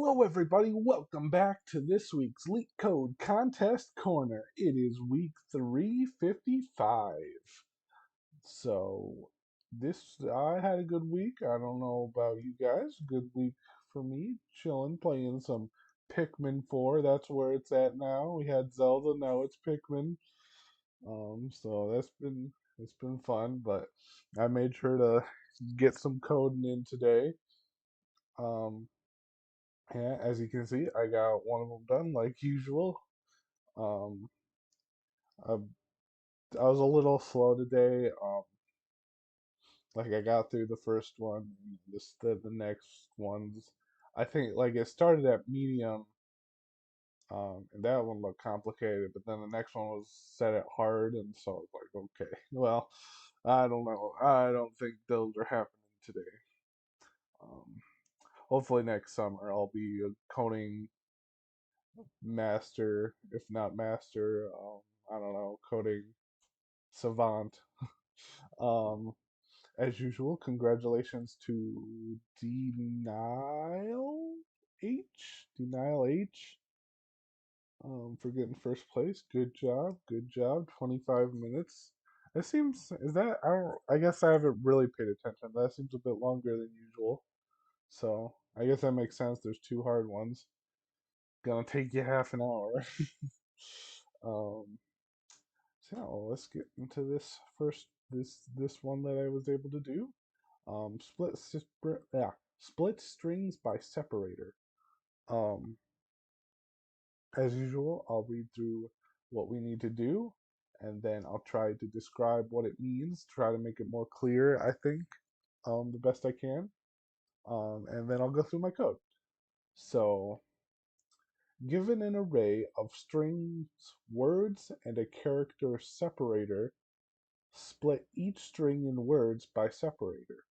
Hello, everybody. Welcome back to this week's LeetCode Contest Corner. It is week 355. So, I had a good week. I don't know about you guys. Good week for me. Chilling, playing some Pikmin 4. That's where it's at now. We had Zelda, now it's Pikmin. So it's been fun, but I made sure to get some coding in today. Um, Yeah, as you can see, I got one of them done like usual. Um, I, I was a little slow today. Like I got through the first one, and the next ones. I think like it started at medium, and that one looked complicated, but then the next one was set at hard, and so I was like, okay, well, I don't know. I don't think those are happening today. Um, Hopefully next summer I'll be a coding master, if not master. I don't know, coding savant. Um, as usual, congratulations to Denial Denial H, for getting first place. Good job, good job. 25 minutes. It seems, is that, I don't, I guess I haven't really paid attention. That seems a bit longer than usual. So, I guess that makes sense. There's two hard ones. Gonna take you half an hour. um, So let's get into this one that I was able to do. Split strings by separator. Um, as usual, I'll read through what we need to do, and then I'll try to describe what it means. Try to make it more clear. I think the best I can. And then I'll go through my code. So, given an array of strings, words, and a character separator, split each string in words by separator.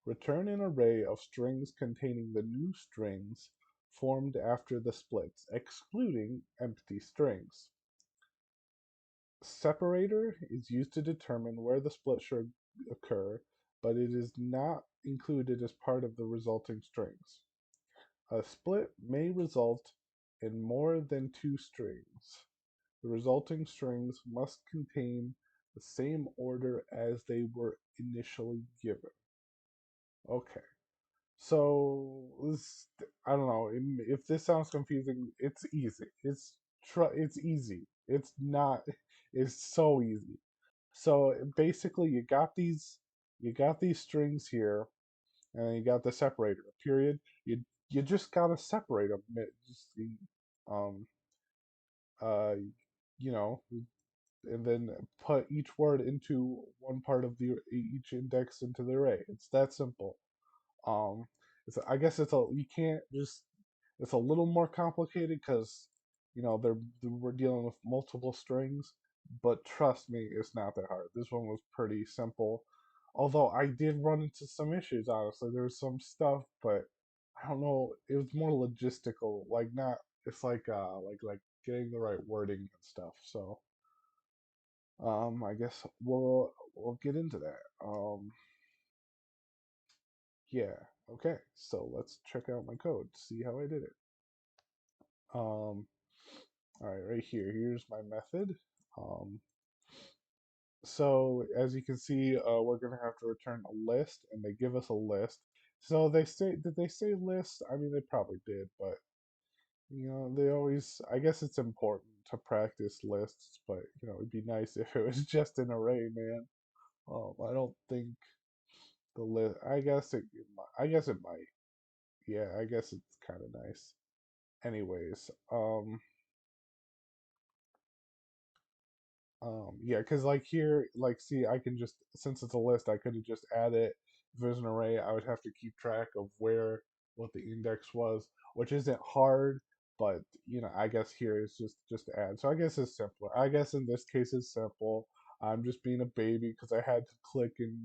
Return an array of strings containing the new strings formed after the splits, excluding empty strings. Separator is used to determine where the split should occur, but it is not included as part of the resulting strings. A split may result in more than two strings. The resulting strings must contain the same order as they were initially given. Okay. So I don't know if this sounds confusing. It's easy. It's easy. It's not. It's so easy. So basically, you got these strings here, and then you got the separator. Period. You just gotta separate them. Just um uh you know, and then put each word into one part of the each index into the array. It's that simple. Um, I guess you can't just. It's a little more complicated because we're dealing with multiple strings, but trust me, it's not that hard. This one was pretty simple, although I did run into some issues. Honestly, there was some stuff, but I don't know. It was more logistical, like not. It's like getting the right wording and stuff. So I guess we'll get into that. Yeah. Okay. So let's check out my code, see how I did it. All right, right here. Here's my method. Um, so as you can see, we're gonna have to return a list, and they give us a list. So did they say list? I mean, they probably did, but they always. I guess it's important to practice lists, but it'd be nice if it was just an array, man. I don't think the list. I guess it might. Yeah, I guess it's kind of nice. Anyways, yeah, because like here, like, see, I can just, since it's a list, I could have just added. If there's an array, I would have to keep track of what the index was, which isn't hard, but I guess here is just to add. So I guess it's simpler. I guess in this case it's simple. I'm just being a baby because I had to click and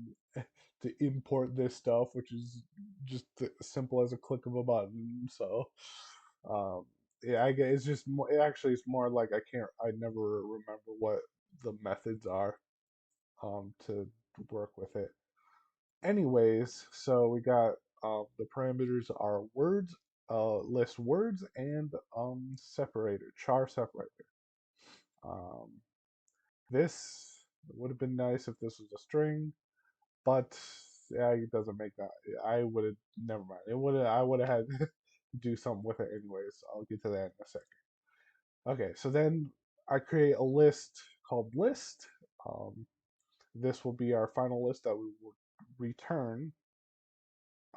to import this stuff, which is just simple as a click of a button. So, um, yeah, I guess it's just more. It actually is more like I never remember what the methods are to work with it. Anyways, so we got the parameters are words, list words and separator, char separator. Um, this would have been nice if this was a string, but yeah, it doesn't make that. I would have never mind. It would have. I would have had to do something with it anyways. I'll get to that in a second. Okay, so then I create a list called list. Um, this will be our final list that we will return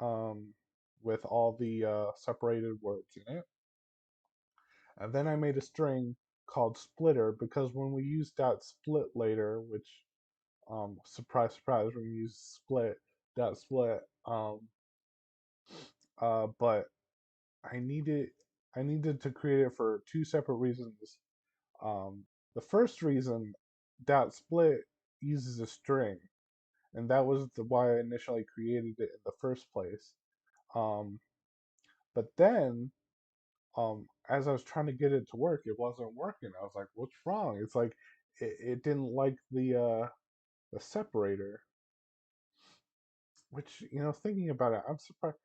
um, with all the separated words in it. And then I made a string called splitter because when we use dot split later, which surprise surprise, we're gonna use split dot split. But I needed I needed to create it for two separate reasons. Um, the first reason, dot split uses a string, and that was why I initially created it in the first place. Um, but then, as I was trying to get it to work, it wasn't working. I was like, "What's wrong?" It's like it didn't like the separator, which thinking about it, I'm surprised.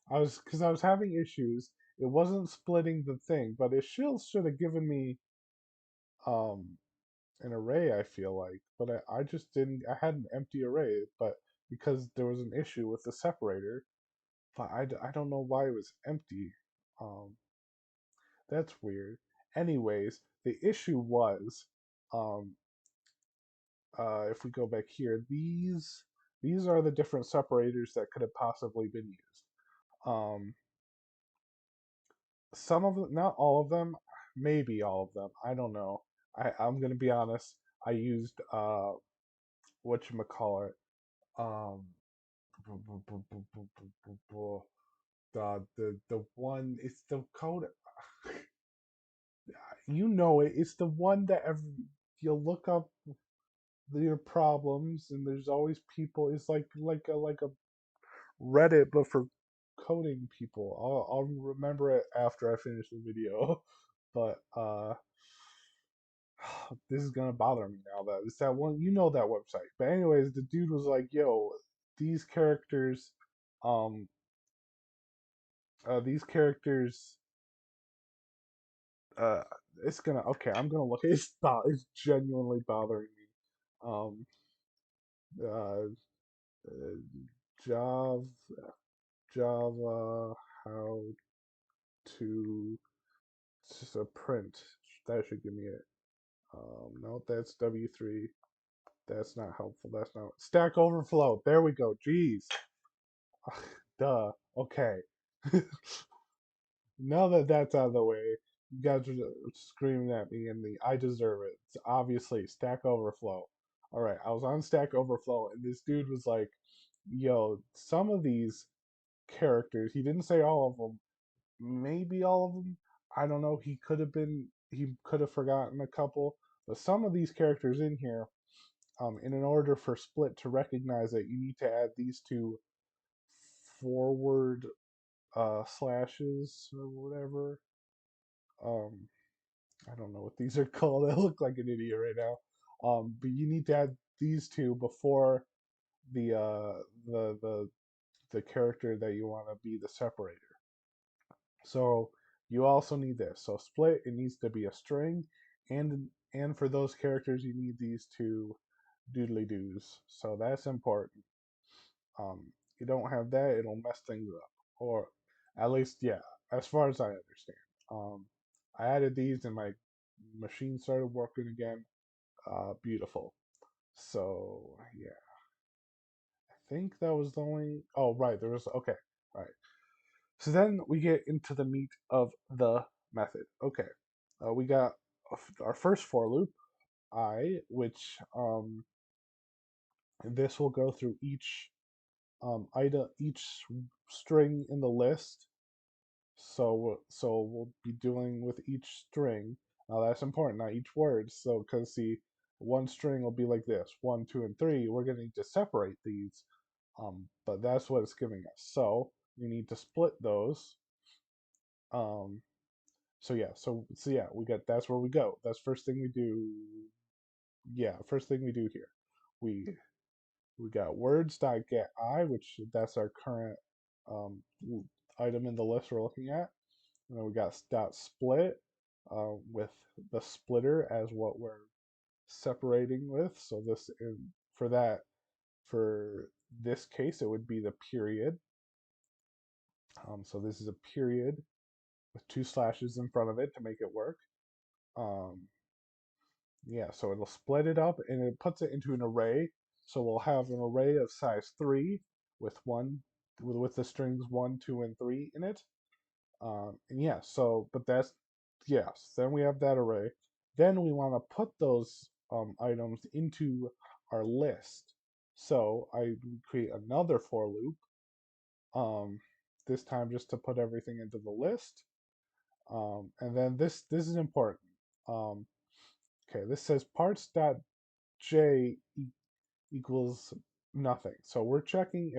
Because I was having issues. It wasn't splitting the thing, but it still should have given me um an array, I feel like, but I just didn't. I had an empty array, but because there was an issue with the separator, but I don't know why it was empty. Um, that's weird. Anyways, the issue was, um, if we go back here, these are the different separators that could have possibly been used. Um, some of them, not all of them, maybe all of them. I don't know. I'm gonna be honest. I used whatchamacallit, um the one, it's the code, it's the one that you look up your problems and there's always people. It's like a Reddit but for coding people. I'll remember it after I finish the video. But this is gonna bother me now that it's that one, that website. But anyways, the dude was like, yo, these characters um these characters uh it's gonna okay, I'm gonna look. It's genuinely bothering me. um uh, uh java java how to print. That should give me it. No, that's w3. That's not helpful. That's not Stack Overflow. There we go. Jeez. Duh. Okay. Now that that's out of the way, you guys are screaming at me, and the I deserve it. It's obviously Stack Overflow. All right, I was on Stack Overflow, and this dude was like, "Yo, some of these characters." He didn't say all of them. Maybe all of them. I don't know. He could have been. He could have forgotten a couple. But some of these characters in here, and in order for Split to recognize it, you need to add these two forward slashes or whatever. Um, I don't know what these are called. I look like an idiot right now. But you need to add these two before the the character that you want to be the separator. So you also need this. So split, it needs to be a string, and for those characters you need these two doodly doos. So that's important. You don't have that, it'll mess things up. Or at least, yeah, as far as I understand. I added these and my machine started working again. Beautiful. So yeah, I think that was the only. Oh right, there was okay. Right. So then we get into the meat of the method. Okay, we got our first for loop, I, which this will go through each string in the list. So we'll be dealing with each string. Now that's important, not each word. So because see, one string will be like this, 1, 2, and 3. We're gonna need to separate these, but that's what it's giving us. So we need to split those. Um, so yeah, so we got that's where we go. That's first thing we do. Yeah, first thing we do here. We we got words dot get I, which that's our current um item in the list we're looking at. And then we got dot split with the splitter as what we're separating with. So this is, for this case, it would be the period. So this is a period with two slashes in front of it to make it work. Yeah, so it'll split it up and it puts it into an array. So we'll have an array of size 3 with the strings 1, 2, and 3 in it. And yeah, so but that's yes. Then we have that array. Then we want to put those items into our list. So I create another for loop. This time just to put everything into the list. And then this is important. Um, okay, this says parts.j equals nothing. So we're checking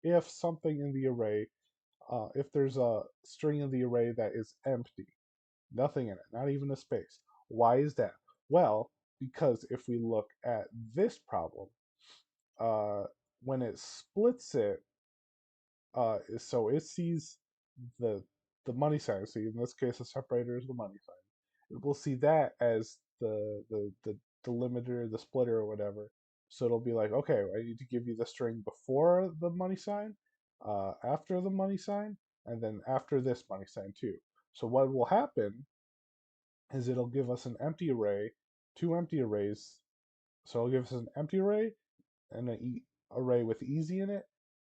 if something in the array, if there's a string in the array that is empty, nothing in it, not even a space. Why is that? Well, because if we look at this problem, uh, when it splits it, so it sees the the money sign. So in this case, the separator is the money sign. It will see that as the delimiter, the splitter, or whatever. So it'll be like, okay, I need to give you the string before the money sign, after the money sign, and then after this money sign too. So what will happen is it'll give us an empty array, two empty arrays. So it'll give us an empty array and an array with easy in it,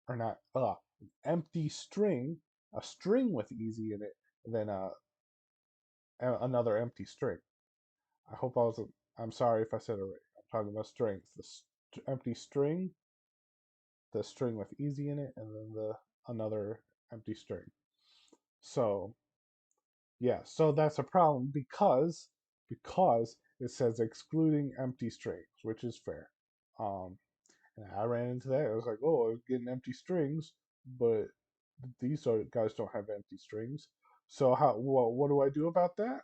or not, an empty string, a string with easy in it, and then another empty string. I hope I was. I'm sorry if I said it right. I'm talking about strings. The empty string, the string with easy in it, and then the another empty string. So yeah, so that's a problem because it says excluding empty strings, which is fair. Um, and I ran into that. I was like, oh, I was getting empty strings, but these guys don't have empty strings. So what do I do about that?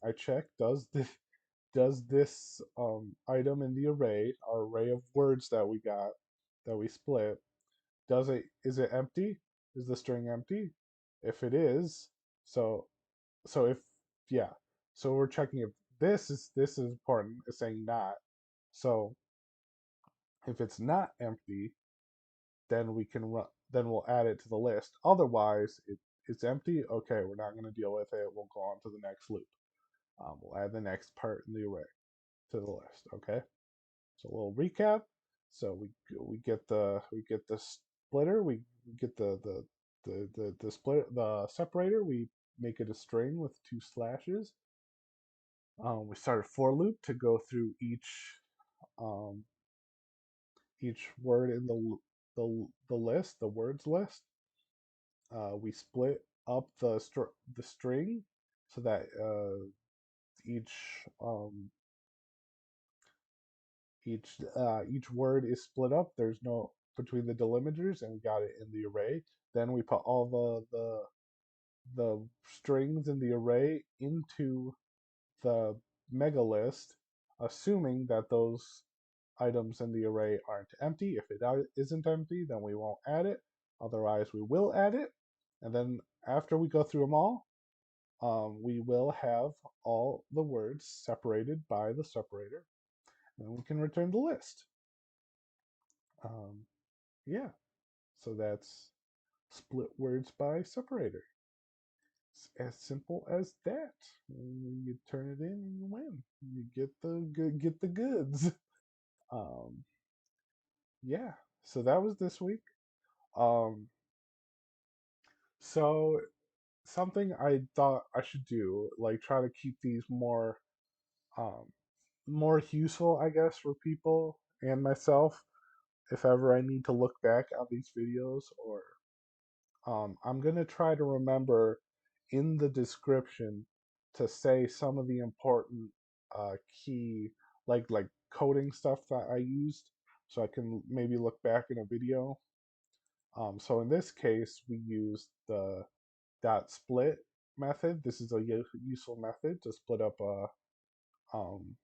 I check does this item in the array, our array of words that we got that we split, is it empty? Is the string empty? If it is, so so if yeah, so we're checking if this is important. It's saying not. So if it's not empty, then we can run. Then we'll add it to the list. Otherwise, it's empty. Okay, we're not going to deal with it. We'll go on to the next loop. We'll add the next part in the array to the list. Okay. So a little recap. So we get the splitter. We get the split the separator. We make it a string with two slashes. We start a for loop to go through um, each word in the list, the words list. We split up the string so that each um, each word is split up. There's no between the delimiters, and we got it in the array. Then we put all the strings in the array into the mega list, assuming that those items in the array aren't empty. If it isn't empty, then we won't add it. Otherwise, we will add it. And then after we go through them all, we will have all the words separated by the separator, and we can return the list. Um, yeah, so that's split words by separator. It's as simple as that. You turn it in and you win. You get the goods. Um, yeah, so that was this week. Um, so something I thought I should do, like try to keep these um, more useful, I guess, for people and myself. If ever I need to look back on these videos, or I'm gonna try to remember in the description to say some of the important key, like coding stuff that I used, so I can maybe look back in a video. So in this case, we used the dot split method. This is a useful method to split up um,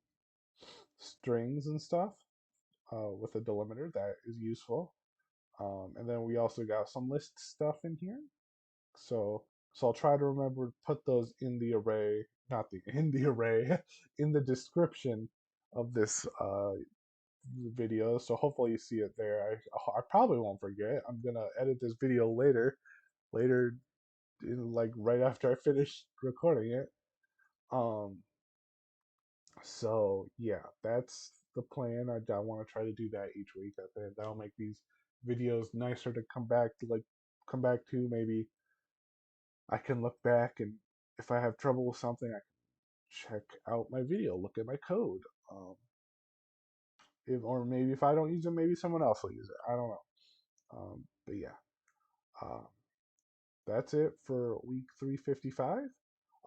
strings and stuff with a delimiter. That is useful. And then we also got some list stuff in here. So I'll try to remember to put those in the array, not the in the array, in the description of this video. So hopefully you see it there. I probably won't forget. I'm gonna edit this video later, like right after I finish recording it. Um, so yeah, that's the plan. I want to try to do that each week. I think that'll make these videos nicer to come back to. Maybe I can look back, and if I have trouble with something, I can check out my video, look at my code. Or maybe if I don't use it, maybe someone else will use it. I don't know. But yeah, um, that's it for week 355.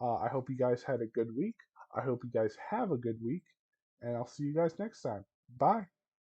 I hope you guys had a good week. I hope you guys have a good week, and I'll see you guys next time. Bye.